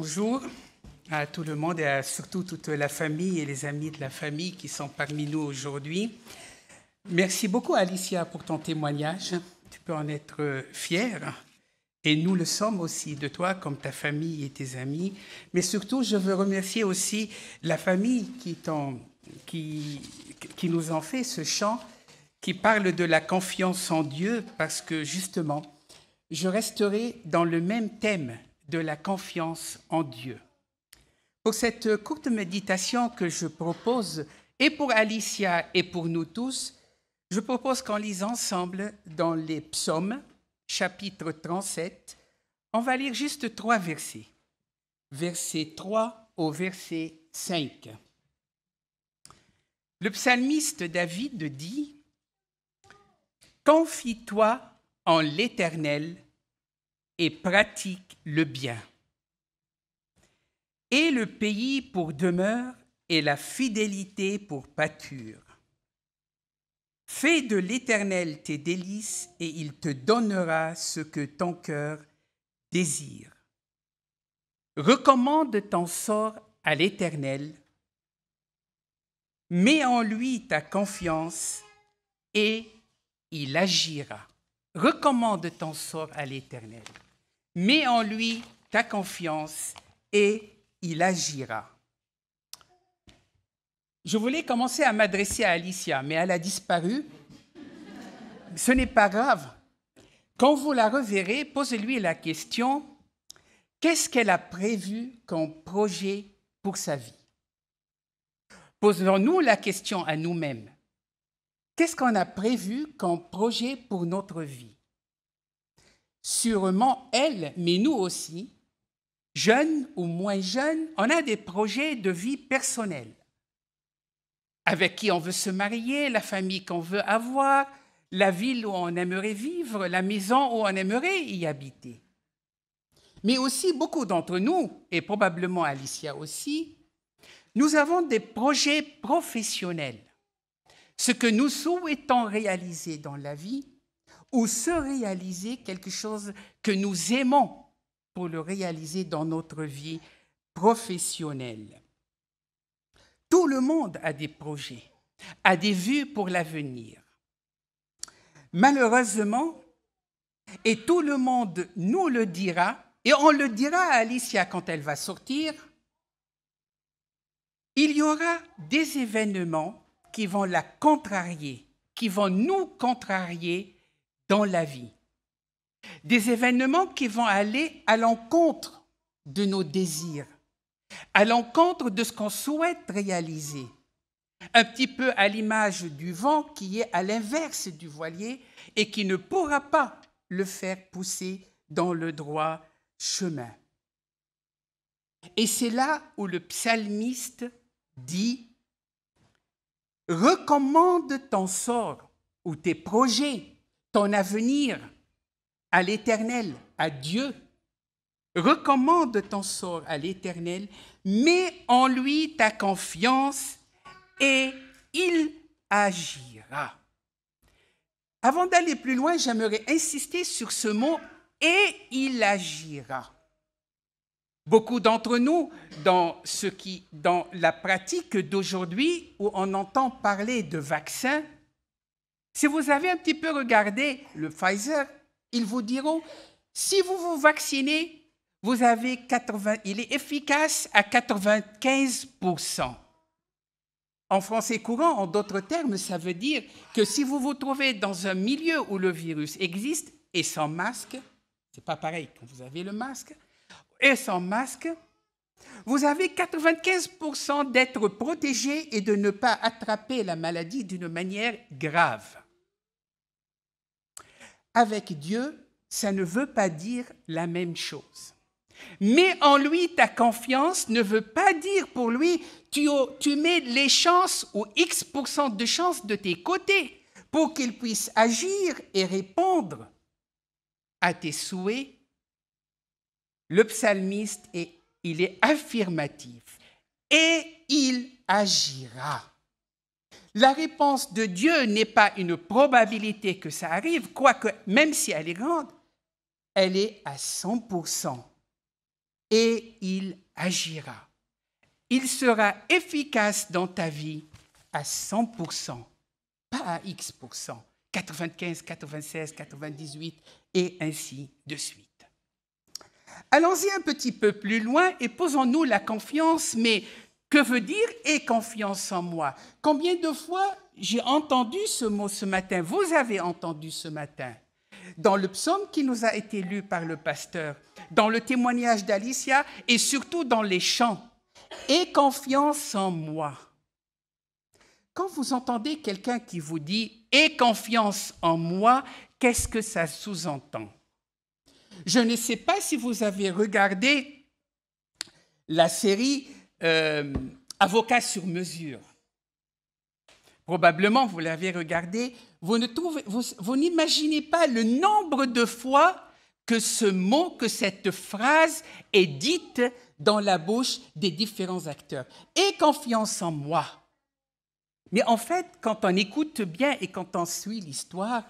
Bonjour à tout le monde et à surtout toute la famille et les amis de la famille qui sont parmi nous aujourd'hui. Merci beaucoup Alicia pour ton témoignage. Tu peux en être fière et nous le sommes aussi de toi comme ta famille et tes amis. Mais surtout, je veux remercier aussi la famille qui nous ont fait ce chant qui parle de la confiance en Dieu parce que justement, je resterai dans le même thème de la confiance en Dieu. Pour cette courte méditation que je propose, et pour Alicia et pour nous tous, je propose qu'on lise ensemble dans les psaumes, chapitre 37. On va lire juste 3 versets, verset 3 au verset 5. Le psalmiste David dit « Confie-toi en l'Éternel et pratique le bien. Et le pays pour demeure et la fidélité pour pâture. Fais de l'Éternel tes délices et il te donnera ce que ton cœur désire. Recommande ton sort à l'Éternel. Mets en lui ta confiance et il agira. » Recommande ton sort à l'Éternel. Mets en lui ta confiance et il agira. Je voulais commencer à m'adresser à Alicia, mais elle a disparu. Ce n'est pas grave. Quand vous la reverrez, posez-lui la question, qu'est-ce qu'elle a prévu comme projet pour sa vie? Posons-nous la question à nous-mêmes. Qu'est-ce qu'on a prévu comme projet pour notre vie? Sûrement elle, mais nous aussi, jeunes ou moins jeunes, on a des projets de vie personnelle. Avec qui on veut se marier, la famille qu'on veut avoir, la ville où on aimerait vivre, la maison où on aimerait y habiter. Mais aussi, beaucoup d'entre nous, et probablement Alicia aussi, nous avons des projets professionnels. Ce que nous souhaitons réaliser dans la vie ou se réaliser quelque chose que nous aimons pour le réaliser dans notre vie professionnelle. Tout le monde a des projets, a des vues pour l'avenir. Malheureusement, et tout le monde nous le dira, et on le dira à Alicia quand elle va sortir, il y aura des événements qui vont la contrarier, qui vont nous contrarier dans la vie. Des événements qui vont aller à l'encontre de nos désirs, à l'encontre de ce qu'on souhaite réaliser. Un petit peu à l'image du vent qui est à l'inverse du voilier et qui ne pourra pas le faire pousser dans le droit chemin. Et c'est là où le psalmiste dit « Recommande ton sort ou tes projets, ton avenir à l'Éternel, à Dieu. Recommande ton sort à l'Éternel, mets en lui ta confiance et il agira. » Avant d'aller plus loin, j'aimerais insister sur ce mot « et il agira ». Beaucoup d'entre nous, dans la pratique d'aujourd'hui, où on entend parler de vaccins, si vous avez un petit peu regardé le Pfizer, ils vous diront, si vous vous vaccinez, il est efficace à 95%. En français courant, en d'autres termes, ça veut dire que si vous vous trouvez dans un milieu où le virus existe, et sans masque, c'est pas pareil quand vous avez le masque, et sans masque, vous avez 95% d'être protégé et de ne pas attraper la maladie d'une manière grave. Avec Dieu, ça ne veut pas dire la même chose. Mais en lui, ta confiance ne veut pas dire pour lui, tu mets les chances ou X% de chances de tes côtés pour qu'il puisse agir et répondre à tes souhaits. Le psalmiste, il est affirmatif et il agira. La réponse de Dieu n'est pas une probabilité que ça arrive, quoique même si elle est grande, elle est à 100%. et il agira. Il sera efficace dans ta vie à 100%, pas à X%, 95, 96, 98 et ainsi de suite. Allons-y un petit peu plus loin et posons-nous la confiance, mais que veut dire « aie confiance en moi » ? Combien de fois j'ai entendu ce mot ce matin, vous avez entendu ce matin, dans le psaume qui nous a été lu par le pasteur, dans le témoignage d'Alicia et surtout dans les chants. « Aie confiance en moi ». Quand vous entendez quelqu'un qui vous dit « aie confiance en moi », qu'est-ce que ça sous-entend ? Je ne sais pas si vous avez regardé la série Avocat sur mesure. Probablement, vous l'avez regardé. Vous n'imaginez pas le nombre de fois que ce mot, que cette phrase est dite dans la bouche des différents acteurs. « Aie confiance en moi ». Mais en fait, quand on écoute bien et quand on suit l'histoire,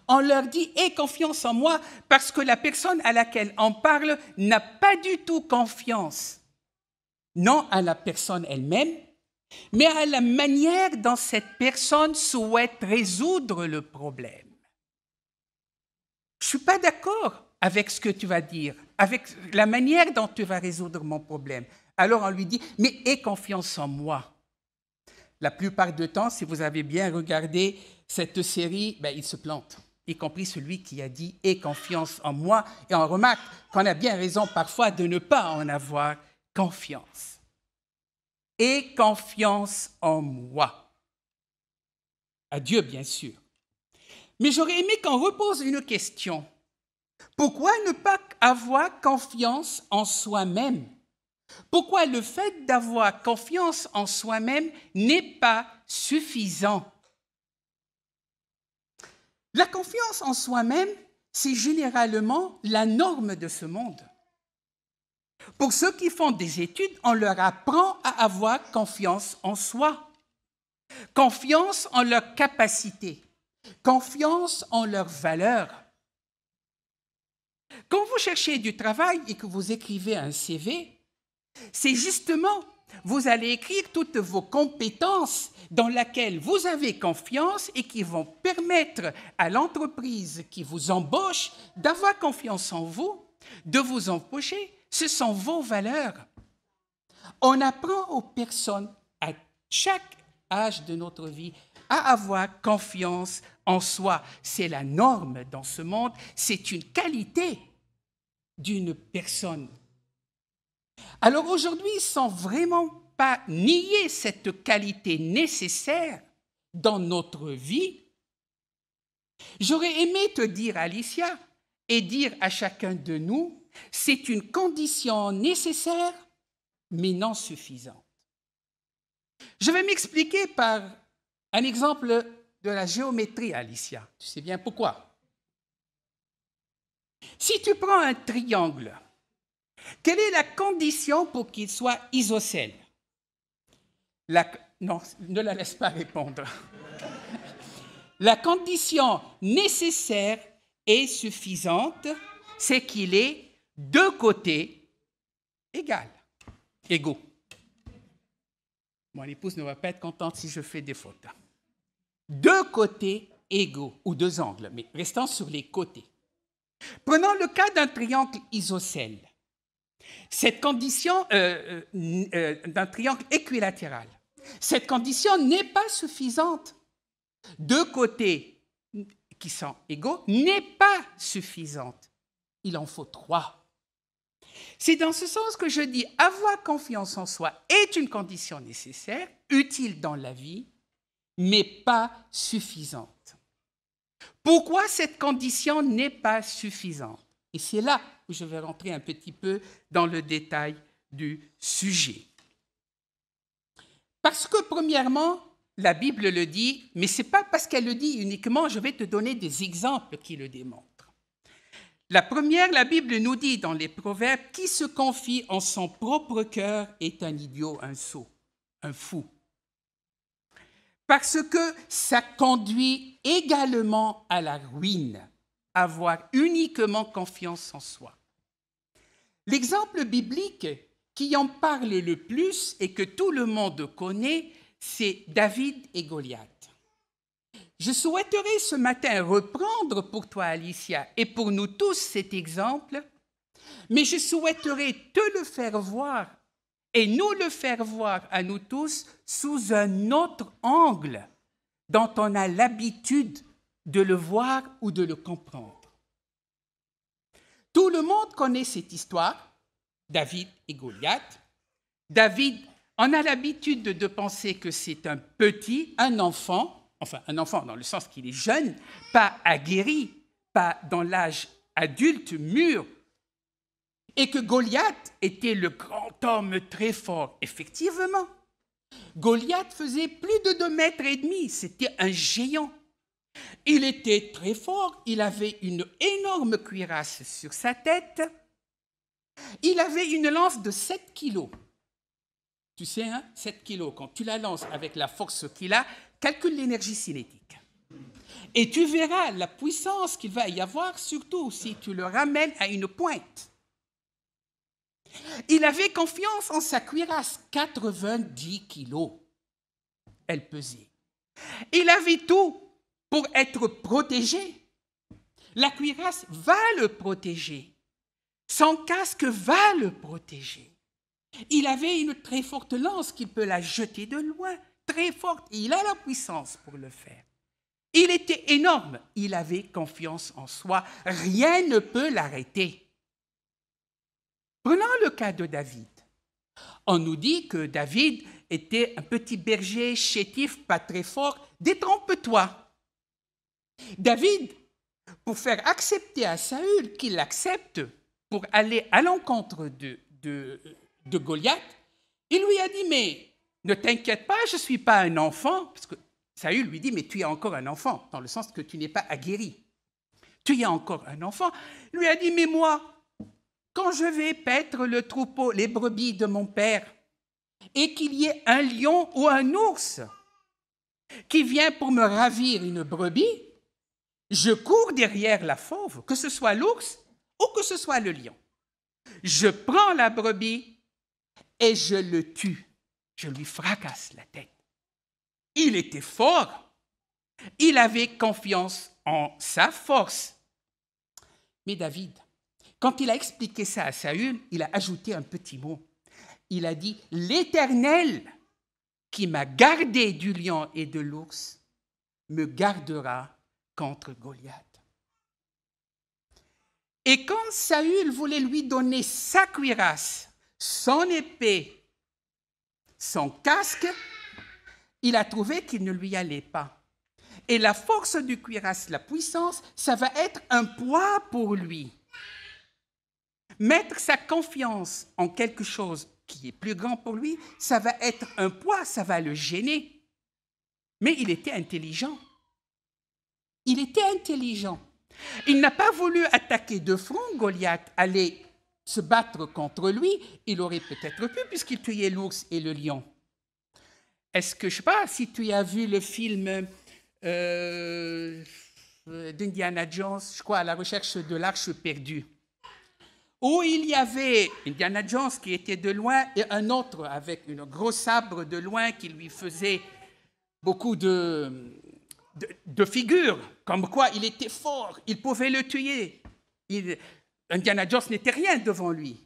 on leur dit « aie confiance en moi » parce que la personne à laquelle on parle n'a pas du tout confiance, non à la personne elle-même, mais à la manière dont cette personne souhaite résoudre le problème. Je ne suis pas d'accord avec ce que tu vas dire, avec la manière dont tu vas résoudre mon problème. Alors on lui dit « mais aie confiance en moi ». La plupart du temps, si vous avez bien regardé cette série, il se plante, y compris celui qui a dit « aie confiance en moi ». Et on remarque qu'on a bien raison parfois de ne pas en avoir confiance. « Aie confiance en moi ». À Dieu, bien sûr. Mais j'aurais aimé qu'on repose une question. Pourquoi ne pas avoir confiance en soi-même ? Pourquoi le fait d'avoir confiance en soi-même n'est pas suffisant? La confiance en soi-même, c'est généralement la norme de ce monde. Pour ceux qui font des études, on leur apprend à avoir confiance en soi, confiance en leurs capacités, confiance en leurs valeurs. Quand vous cherchez du travail et que vous écrivez un CV, c'est justement, vous allez écrire toutes vos compétences dans lesquelles vous avez confiance et qui vont permettre à l'entreprise qui vous embauche d'avoir confiance en vous, de vous embaucher. Ce sont vos valeurs. On apprend aux personnes à chaque âge de notre vie à avoir confiance en soi. C'est la norme dans ce monde, c'est une qualité d'une personne. Alors aujourd'hui, sans vraiment pas nier cette qualité nécessaire dans notre vie, j'aurais aimé te dire, Alicia, et dire à chacun de nous, c'est une condition nécessaire, mais non suffisante. Je vais m'expliquer par un exemple de la géométrie, Alicia. Tu sais bien pourquoi. Si tu prends un triangle, quelle est la condition pour qu'il soit isocèle? Non, ne la laisse pas répondre. La condition nécessaire et suffisante, c'est qu'il ait deux côtés égaux. Mon épouse ne va pas être contente si je fais des fautes. Deux côtés égaux, ou deux angles, mais restons sur les côtés. Prenons le cas d'un triangle isocèle. Cette condition d'un triangle équilatéral, cette condition n'est pas suffisante. Deux côtés qui sont égaux n'est pas suffisante. Il en faut trois. C'est dans ce sens que je dis avoir confiance en soi est une condition nécessaire, utile dans la vie, mais pas suffisante. Pourquoi cette condition n'est pas suffisante? Et c'est là où je vais rentrer un petit peu dans le détail du sujet. Parce que, premièrement, la Bible le dit, mais ce n'est pas parce qu'elle le dit uniquement, je vais te donner des exemples qui le démontrent. La première, la Bible nous dit dans les Proverbes, « Qui se confie en son propre cœur est un idiot, un sot, un fou. » Parce que ça conduit également à la ruine, avoir uniquement confiance en soi. L'exemple biblique qui en parle le plus et que tout le monde connaît, c'est David et Goliath. Je souhaiterais ce matin reprendre pour toi, Alicia, et pour nous tous cet exemple, mais je souhaiterais te le faire voir et nous le faire voir à nous tous sous un autre angle dont on a l'habitude de le voir ou de le comprendre. Tout le monde connaît cette histoire, David et Goliath. David, on a l'habitude de penser que c'est un petit, un enfant dans le sens qu'il est jeune, pas aguerri, pas dans l'âge adulte, mûr, et que Goliath était le grand homme très fort. Effectivement, Goliath faisait plus de 2,5 mètres, c'était un géant. Il était très fort, il avait une énorme cuirasse sur sa tête, il avait une lance de 7 kilos. Tu sais, 7 kilos, quand tu la lances avec la force qu'il a, calcule l'énergie cinétique. Et tu verras la puissance qu'il va y avoir, surtout si tu le ramènes à une pointe. Il avait confiance en sa cuirasse, 90 kilos. Elle pesait. Il avait tout pour être protégé. La cuirasse va le protéger. Son casque va le protéger. Il avait une très forte lance qu'il peut la jeter de loin, très forte. Il a la puissance pour le faire. Il était énorme. Il avait confiance en soi. Rien ne peut l'arrêter. Prenons le cas de David. On nous dit que David était un petit berger chétif, pas très fort. Détrompe-toi. David, pour faire accepter à Saül qu'il l'accepte pour aller à l'encontre de Goliath, il lui a dit, mais ne t'inquiète pas, je ne suis pas un enfant, parce que Saül lui dit, mais tu es encore un enfant, dans le sens que tu n'es pas aguerri. Tu es encore un enfant. Il lui a dit, mais moi, quand je vais paître le troupeau, les brebis de mon père, et qu'il y ait un lion ou un ours qui vient pour me ravir une brebis, je cours derrière la fauve, que ce soit l'ours ou que ce soit le lion. Je prends la brebis et je le tue. Je lui fracasse la tête. Il était fort. Il avait confiance en sa force. Mais David, quand il a expliqué ça à Saül, il a ajouté un petit mot. Il a dit, « L'Éternel qui m'a gardé du lion et de l'ours me gardera contre Goliath. » Et quand Saül voulait lui donner sa cuirasse, son épée, son casque, il a trouvé qu'il ne lui allait pas. Et la force du cuirasse, la puissance, ça va être un poids pour lui. Mettre sa confiance en quelque chose qui est plus grand pour lui, ça va être un poids, ça va le gêner. Mais il était intelligent. Il était intelligent. Il n'a pas voulu attaquer de front Goliath, aller se battre contre lui. Il aurait peut-être pu, puisqu'il tuait l'ours et le lion. Est-ce que, je ne sais pas, si tu as vu le film d'Indiana Jones, je crois, à la recherche de l'arche perdue, où il y avait Indiana Jones qui était de loin et un autre avec une grosse sabre de loin qui lui faisait beaucoup de figures, comme quoi il était fort, il pouvait le tuer. Indiana Jones n'était rien devant lui.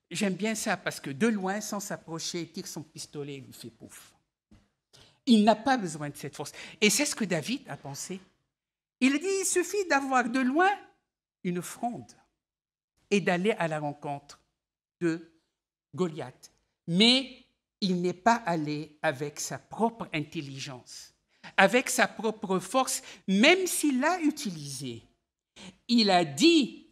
J'aime bien ça parce que de loin, sans s'approcher, il tire son pistolet et lui fait pouf. Il n'a pas besoin de cette force. Et c'est ce que David a pensé. Il dit, il suffit d'avoir de loin une fronde et d'aller à la rencontre de Goliath. Mais il n'est pas allé avec sa propre intelligence, avec sa propre force, même s'il l'a utilisée. Il a dit,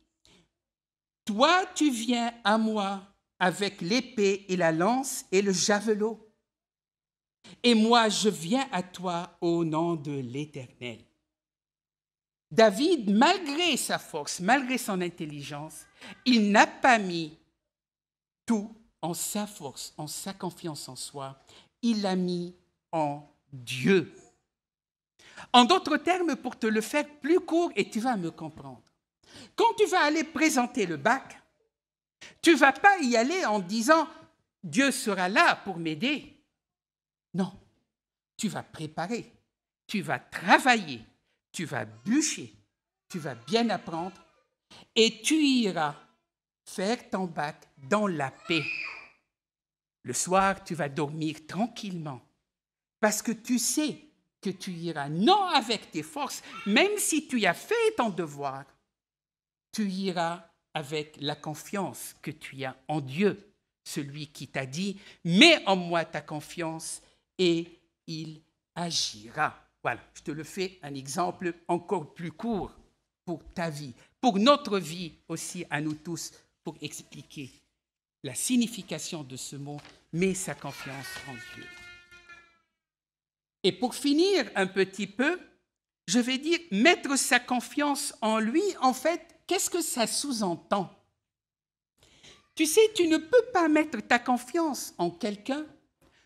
« Toi, tu viens à moi avec l'épée et la lance et le javelot, et moi, je viens à toi au nom de l'Éternel. » David, malgré sa force, malgré son intelligence, il n'a pas mis tout en sa force, en sa confiance en soi. Il l'a mis en Dieu. En d'autres termes, pour te le faire plus court, et tu vas me comprendre, quand tu vas aller présenter le bac, Tu ne vas pas y aller en disant « Dieu sera là pour m'aider ». Non, tu vas préparer, tu vas travailler, tu vas bûcher, tu vas bien apprendre et tu iras faire ton bac dans la paix. Le soir, tu vas dormir tranquillement parce que tu sais que tu iras non avec tes forces, même si tu as fait ton devoir, tu iras avec la confiance que tu as en Dieu, celui qui t'a dit « Mets en moi ta confiance et il agira ». Voilà, je te le fais un exemple encore plus court pour ta vie, pour notre vie aussi à nous tous, pour expliquer la signification de ce mot « Mets sa confiance en Dieu ». Et pour finir un petit peu, je vais dire mettre sa confiance en lui, en fait, qu'est-ce que ça sous-entend? Tu sais, tu ne peux pas mettre ta confiance en quelqu'un.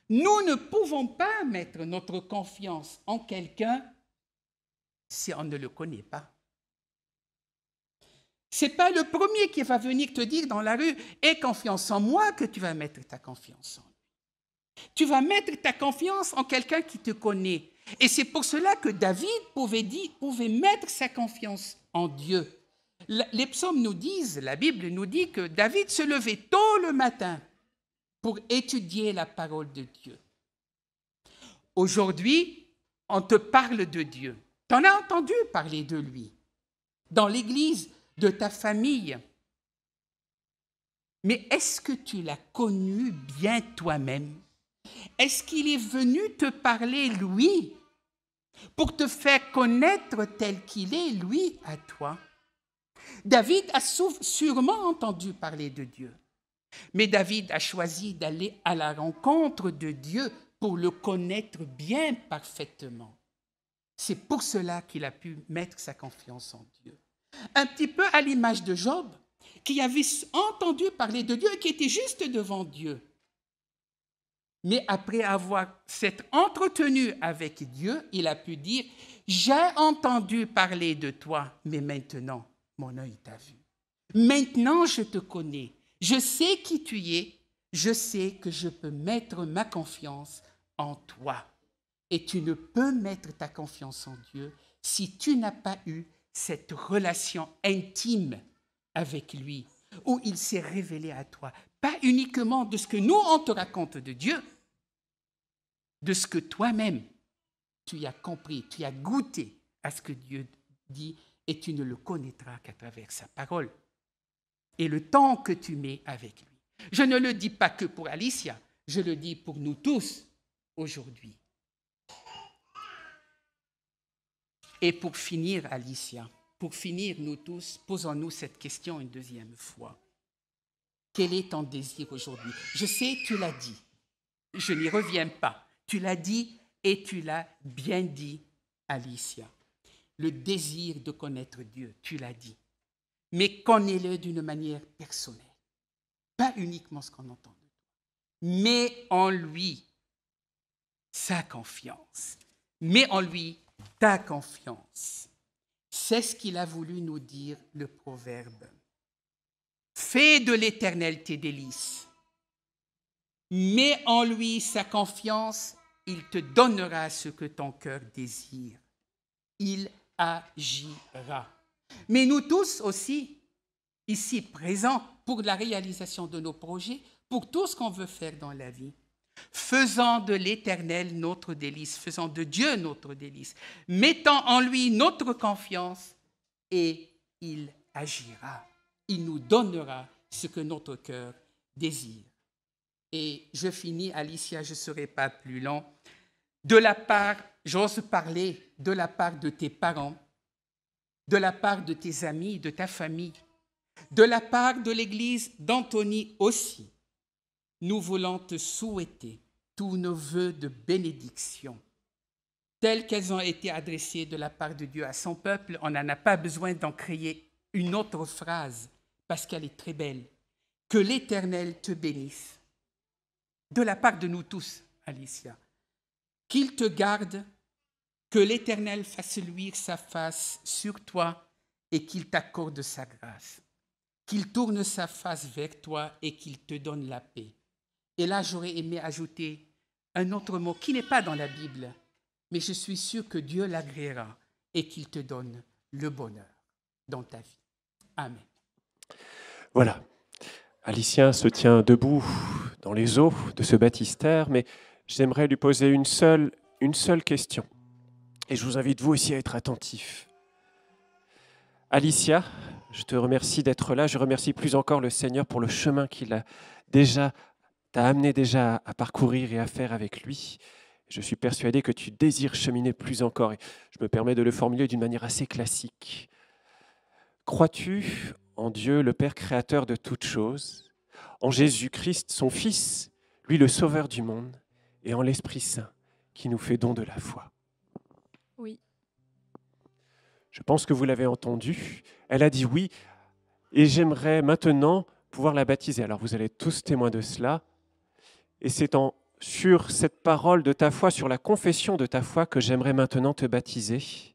Nous ne pouvons pas mettre notre confiance en quelqu'un si on ne le connaît pas. Ce n'est pas le premier qui va venir te dire dans la rue « Aie confiance en moi » que tu vas mettre ta confiance en lui. Tu vas mettre ta confiance en quelqu'un qui te connaît. Et c'est pour cela que David pouvait mettre sa confiance en Dieu. Les psaumes nous disent, la Bible nous dit que David se levait tôt le matin pour étudier la parole de Dieu. Aujourd'hui, on te parle de Dieu. Tu en as entendu parler de lui dans l'église de ta famille. Mais est-ce que tu l'as connu bien toi-même? Est-ce qu'il est venu te parler, lui, pour te faire connaître tel qu'il est, lui, à toi? David a sûrement entendu parler de Dieu, mais David a choisi d'aller à la rencontre de Dieu pour le connaître bien parfaitement. C'est pour cela qu'il a pu mettre sa confiance en Dieu. Un petit peu à l'image de Job, qui avait entendu parler de Dieu et qui était juste devant Dieu. Mais après avoir s'être entretenu avec Dieu, il a pu dire « J'ai entendu parler de toi, mais maintenant, mon œil t'a vu. Maintenant, je te connais. Je sais qui tu es. Je sais que je peux mettre ma confiance en toi. » Et tu ne peux mettre ta confiance en Dieu si tu n'as pas eu cette relation intime avec lui, où il s'est révélé à toi. Pas uniquement de ce que nous, on te raconte de Dieu, de ce que toi-même, tu as compris, tu as goûté à ce que Dieu dit, et tu ne le connaîtras qu'à travers sa parole et le temps que tu mets avec lui. Je ne le dis pas que pour Alicia, je le dis pour nous tous aujourd'hui. Et pour finir, Alicia, pour finir, nous tous, posons-nous cette question une deuxième fois. Quel est ton désir aujourd'hui? Je sais, tu l'as dit. Je n'y reviens pas. Tu l'as dit et tu l'as bien dit, Alicia. Le désir de connaître Dieu, tu l'as dit. Mais connais-le d'une manière personnelle. Pas uniquement ce qu'on entend de toi. Mets en lui sa confiance. Mets en lui ta confiance. C'est ce qu'il a voulu nous dire, le proverbe. Fais de l'Éternel tes délices. Mets en lui sa confiance, il te donnera ce que ton cœur désire. Il agira. Mais nous tous aussi, ici présents, pour la réalisation de nos projets, pour tout ce qu'on veut faire dans la vie, faisant de l'Éternel notre délice, faisant de Dieu notre délice, mettant en lui notre confiance, et il agira. Il nous donnera ce que notre cœur désire. Et je finis, Alicia, je ne serai pas plus long. De la part, j'ose parler, de la part de tes parents, de la part de tes amis, de ta famille, de la part de l'Église d'Antony aussi, nous voulons te souhaiter tous nos vœux de bénédiction, tels qu'elles ont été adressées de la part de Dieu à son peuple. On n'en a pas besoin d'en créer une autre phrase, parce qu'elle est très belle. Que l'Éternel te bénisse. De la part de nous tous, Alicia. Qu'il te garde, que l'Éternel fasse luire sa face sur toi et qu'il t'accorde sa grâce. qu'il tourne sa face vers toi et qu'il te donne la paix. Et là, j'aurais aimé ajouter un autre mot qui n'est pas dans la Bible, mais je suis sûr que Dieu l'agréera et qu'il te donne le bonheur dans ta vie. Amen. Voilà. Alicien se tient debout dans les eaux de ce baptistère, mais j'aimerais lui poser une seule question. Et je vous invite vous aussi à être attentifs. Alicia, je te remercie d'être là. Je remercie plus encore le Seigneur pour le chemin qu'il t'a amené déjà à parcourir et à faire avec lui. Je suis persuadé que tu désires cheminer plus encore. Et je me permets de le formuler d'une manière assez classique. Crois-tu en Dieu, le Père créateur de toutes choses, en Jésus-Christ, son Fils, lui le Sauveur du monde, et en l'Esprit Saint, qui nous fait don de la foi? Oui. Je pense que vous l'avez entendu. Elle a dit oui, et j'aimerais maintenant pouvoir la baptiser. Alors vous allez être tous témoins de cela. Et c'est sur cette parole de ta foi, sur la confession de ta foi, que j'aimerais maintenant te baptiser.